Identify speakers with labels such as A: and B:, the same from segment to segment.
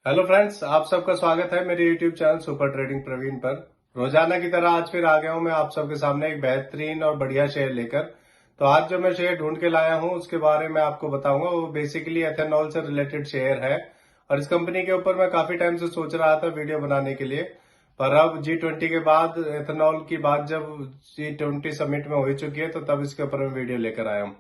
A: Hello friends, आप सबका स्वागत है मेरे YouTube channel super trading Praveen पर। रोजाना की तरह आज फिर आ गया हूं मैं आप सबके सामने एक बेहतरीन और बढ़िया शेयर लेकर। तो आज जो मैं शेयर ढूंढ के लाया हूं उसके बारे में आपको बताऊंगा। वो बेसिकली एथेनॉल से रिलेटेड शेयर है और इस कंपनी के ऊपर मैं काफी टाइम से सोच रहा था वीडियो बनाने के लिए। पर अब G20 के बाद एथेनॉल की बात जब G20 समिट में हो चुकी है तो तब इसके ऊपर मैं वीडियो लेकर आया हूँ।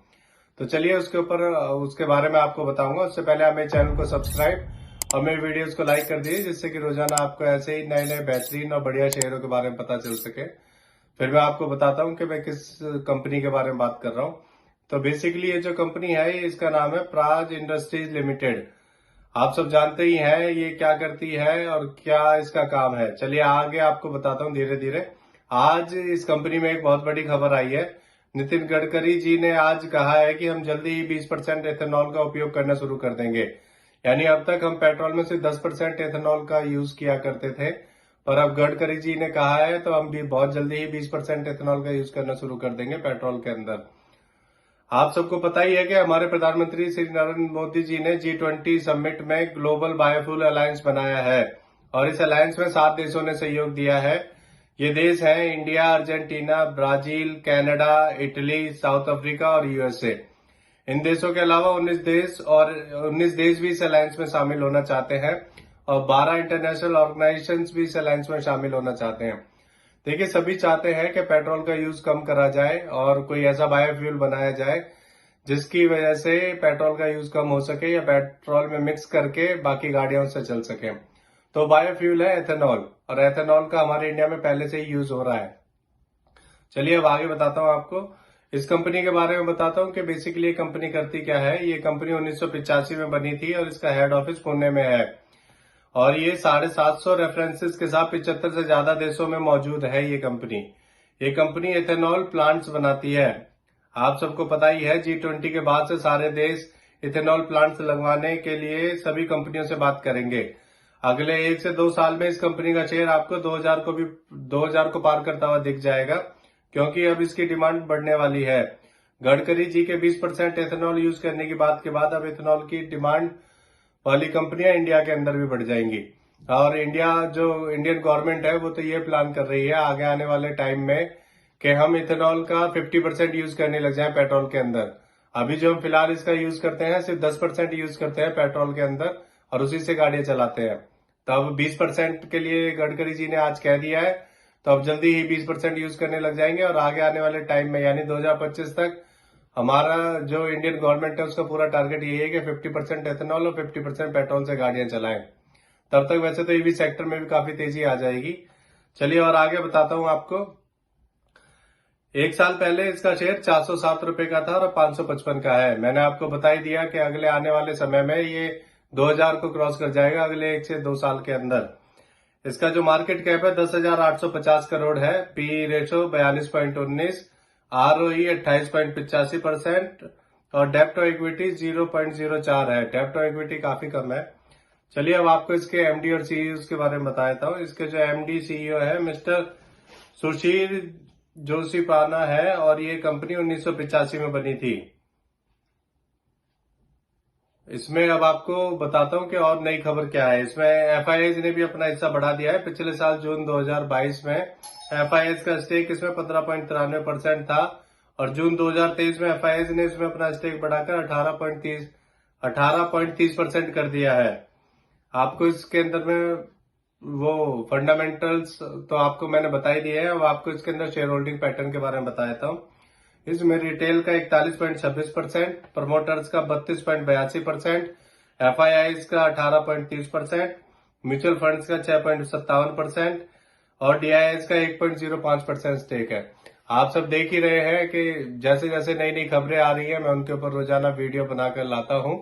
A: तो चलिए उसके बारे में आपको बताऊंगा। उससे पहले आप मेरे चैनल को सब्सक्राइब और मेरे वीडियोस को लाइक कर दीजिए, जिससे कि रोजाना आपको ऐसे ही नए नए बेहतरीन और बढ़िया शेयरों के बारे में पता चल सके। फिर मैं आपको बताता हूँ कि मैं किस कंपनी के बारे में बात कर रहा हूँ। तो बेसिकली ये जो कंपनी है इसका नाम है प्राज इंडस्ट्रीज लिमिटेड। आप सब जानते ही हैं ये क्या करती है और क्या इसका काम है। चलिए आगे आपको बताता हूँ धीरे धीरे। आज इस कंपनी में एक बहुत बड़ी खबर आई है। नितिन गडकरी जी ने आज कहा है कि हम जल्दी ही 20% एथेनॉल का उपयोग करना शुरू कर देंगे। यानी अब तक हम पेट्रोल में सिर्फ 10% एथेनॉल का यूज किया करते थे, पर अब गडकरी जी ने कहा है तो हम भी बहुत जल्दी ही 20% एथेनॉल का यूज करना शुरू कर देंगे पेट्रोल के अंदर। आप सबको पता ही है कि हमारे प्रधानमंत्री श्री नरेंद्र मोदी जी ने G20 समिट में ग्लोबल बायोफ्यूल अलायंस बनाया है और इस अलायंस में 7 देशों ने सहयोग दिया है। ये देश हैं India, Argentina, Brazil, Canada, Italy, south Africa और यूएसए। इन देशों के अलावा 19 देश भी इस अलायंस में शामिल होना चाहते हैं और 12 इंटरनेशनल ऑर्गेनाइजेशंस भी इस अलायंस में शामिल होना चाहते हैं। देखिए, सभी चाहते हैं कि पेट्रोल का यूज कम करा जाए और कोई ऐसा बायोफ्यूल बनाया जाए जिसकी वजह से पेट्रोल का यूज कम हो सके या पेट्रोल में मिक्स करके बाकी गाड़ियों से चल सके। तो बायोफ्यूल है एथेनॉल, और एथेनॉल का हमारे इंडिया में पहले से ही यूज हो रहा है। चलिए अब आगे बताता हूँ आपको। इस कंपनी के बारे में बताता हूँ कि बेसिकली ये कंपनी करती क्या है। ये कंपनी 1985 में बनी थी और इसका हेड ऑफिस पुणे में है और ये 750 रेफरेंसेस के साथ 75 से ज्यादा देशों में मौजूद है। ये कंपनी एथेनॉल प्लांट्स बनाती है। आप सबको पता ही है G20 के बाद से सारे देश इथेनॉल प्लांट्स लगवाने के लिए सभी कंपनियों से बात करेंगे। अगले 1 से 2 साल में इस कंपनी का शेयर आपको 2000 को पार करता हुआ दिख जाएगा, क्योंकि अब इसकी डिमांड बढ़ने वाली है। गडकरी जी के 20% एथेनॉल यूज करने की बात के बाद अब एथेनॉल की डिमांड वाली कंपनियां इंडिया के अंदर भी बढ़ जाएंगी। और इंडियन गवर्नमेंट है वो तो ये प्लान कर रही है आगे आने वाले टाइम में कि हम इथेनॉल का 50% यूज करने लग जाए पेट्रोल के अंदर। अभी जो हम फिलहाल इसका यूज करते हैं सिर्फ 10% यूज करते हैं पेट्रोल के अंदर और उसी से गाड़ियां चलाते हैं। तो अब 20% के लिए गडकरी जी ने आज कह दिया है, तो अब जल्दी ही 20% यूज करने लग जाएंगे और आगे आने वाले टाइम में यानी 2025 तक हमारा जो इंडियन गवर्नमेंट है उसका पूरा टारगेट यही है कि 50% एथेनॉल और 50% पेट्रोल से गाड़ियां चलाएं। तब तक वैसे तो ईवी सेक्टर में भी काफी तेजी आ जाएगी। चलिए और आगे बताता हूं आपको। 1 साल पहले इसका शेयर 407 रुपए का था और 555 का है। मैंने आपको बता ही दिया कि अगले आने वाले समय में ये 2000 को क्रॉस कर जाएगा अगले 1 से 2 साल के अंदर। इसका जो मार्केट कैप है 10,850 करोड़ है। पी रेशो 42.19, ROE 28.85% और डेप्ट टू इक्विटी 0.04 है। डेप्ट टू इक्विटी काफी कम है। चलिए अब आपको इसके एमडी और सीईओ के बारे में बताता हूँ। इसके जो एमडी सीईओ है मिस्टर सुशील जोशीपाना है और ये कंपनी 1985 में बनी थी। इसमें अब आपको बताता हूं कि और नई खबर क्या है। इसमें एफआईआई ने भी अपना हिस्सा बढ़ा दिया है। पिछले साल जून 2022 में एफआईआई का स्टेक इसमें 15.93% था और जून 2023 में एफआईआई ने इसमें अपना स्टेक बढ़ाकर 18.30% कर दिया है। आपको इसके अंदर में वो फंडामेंटल्स तो आपको मैंने बता ही दिए हैं। अब आपको इसके अंदर शेयर होल्डिंग पैटर्न के बारे में बताता हूँ। इसमें रिटेल का 41.26%, प्रमोटर्स का 32.82%, एफआईआई का 18.30%, म्यूचुअल फंड्स का 6.57% और डीआईएस का 1.05% स्टेक है। आप सब देख ही रहे हैं कि जैसे जैसे नई नई खबरें आ रही है मैं उनके ऊपर रोजाना वीडियो बनाकर लाता हूं।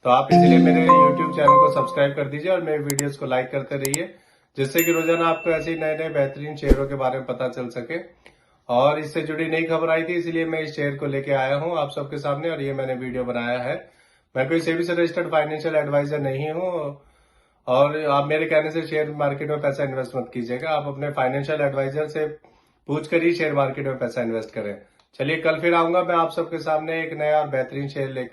A: तो आप इसलिए मेरे यूट्यूब चैनल को सब्सक्राइब कर दीजिए और मेरे वीडियोस को लाइक करते रहिए, जिससे कि रोजाना आपको ऐसे ही नए नए बेहतरीन शेयरों के बारे में पता चल सके। और इससे जुड़ी नई खबर आई थी इसलिए मैं इस शेयर को लेके आया हूं आप सबके सामने और ये मैंने वीडियो बनाया है। मैं कोई सेबी से रजिस्टर्ड फाइनेंशियल एडवाइजर नहीं हूं और आप मेरे कहने से शेयर मार्केट में पैसा इन्वेस्ट मत कीजिएगा। आप अपने फाइनेंशियल एडवाइजर से पूछ कर ही शेयर मार्केट में पैसा इन्वेस्ट करें। चलिए कल फिर आऊंगा मैं आप सबके सामने एक नया और बेहतरीन शेयर लेकर।